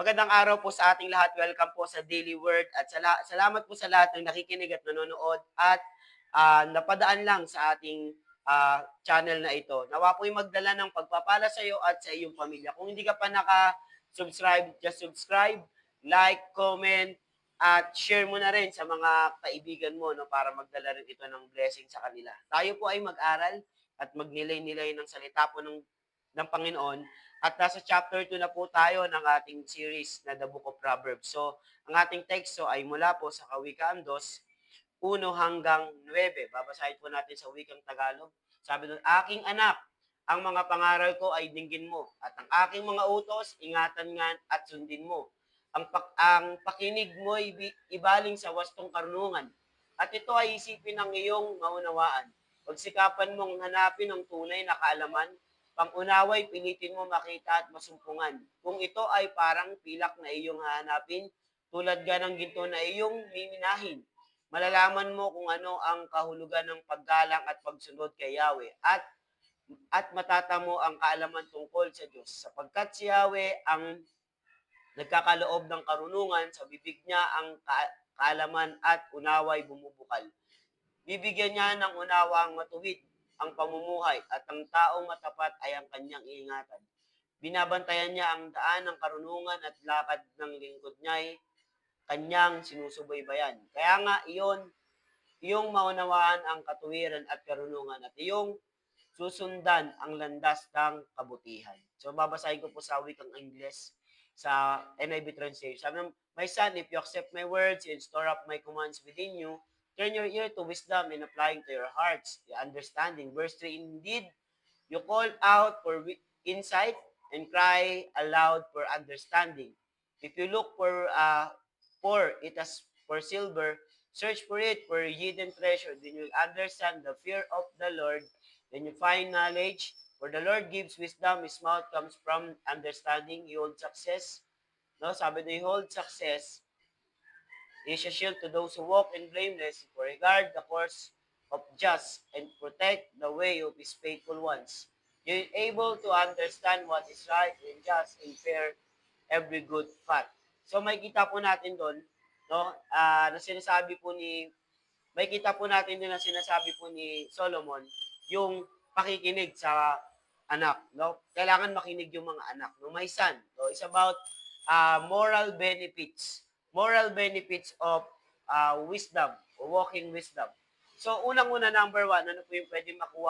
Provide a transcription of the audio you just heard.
Magandang araw po sa ating lahat. Welcome po sa Daily Word at salamat po sa lahat ng nakikinig at nanonood at napadaan lang sa ating channel na ito. Nawa po'y magdala ng pagpapala sa iyo at sa iyong pamilya. Kung hindi ka pa naka-subscribe, just subscribe, like, comment, at share mo na rin sa mga kaibigan mo no, para magdala rin ito ng blessing sa kanila. Tayo po ay mag-aral at magnilay-nilay ng salita po ng Panginoon. At nasa chapter 2 na po tayo ng ating series na The Book of Proverbs. So, ang ating teksto ay mula po sa Kawikaan 2, 1 hanggang 9. Babasahin po natin sa wikang Tagalog. Sabi doon, aking anak, ang mga pangaral ko ay dinggin mo, at ang aking mga utos, ingatan nga at sundin mo. Ang pakinig mo ay ibaling sa wastong karunungan, at ito ay isipin ng iyong maunawaan. Pagsikapan mong hanapin ang tunay na kaalaman, pang-unaway pilitin mo makita at masumpungan. Kung ito ay parang pilak na iyong hahanapin, tulad ga ng ginto na iyong miminahin, malalaman mo kung ano ang kahulugan ng paggalang at pagsunod kay Yahweh at matatamo ang kaalaman tungkol sa Diyos. Sapagkat si Yahweh ang nagkakaloob ng karunungan, sa bibig niya ang kaalaman at unaway bumubukal. Bibigyan niya ng unawa ang matuwid, ang pamumuhay, at ang taong matapat ay ang kanyang iingatan. Binabantayan niya ang daan ng karunungan at lakad ng lingkod niya ay kanyang sinusubaybayan. Kaya nga iyong maunawaan ang katuwiran at karunungan at iyong susundan ang landas ng kabutihan. So, babasahin ko po sa wikang Ingles sa NIV translation. Sabi ng, my son, if you accept my words and store up my commands within you, turn your ear to wisdom and applying to your hearts the understanding. Verse 3, indeed, you call out for insight and cry aloud for understanding. If you look for it as for silver, search for it for hidden treasure, then you'll understand the fear of the Lord, then you find knowledge. For the Lord gives wisdom, His mouth comes from understanding. He holds success. No, sabi na, He holds success. He is a shield to those who walk in blameless, for regard the course of just, and protect the way of His faithful ones. You're able to understand what is right and just and fair, every good fact. So may kita po natin doon, no, na sinasabi po ni may kita po natin din na sinasabi po ni Solomon, yung pakikinig sa anak, no? Kailangan makinig yung mga anak, no? My son, no? It's about moral benefits. Moral benefits of wisdom, walking wisdom. So, unang-una, number 1, ano po yung pwede makuha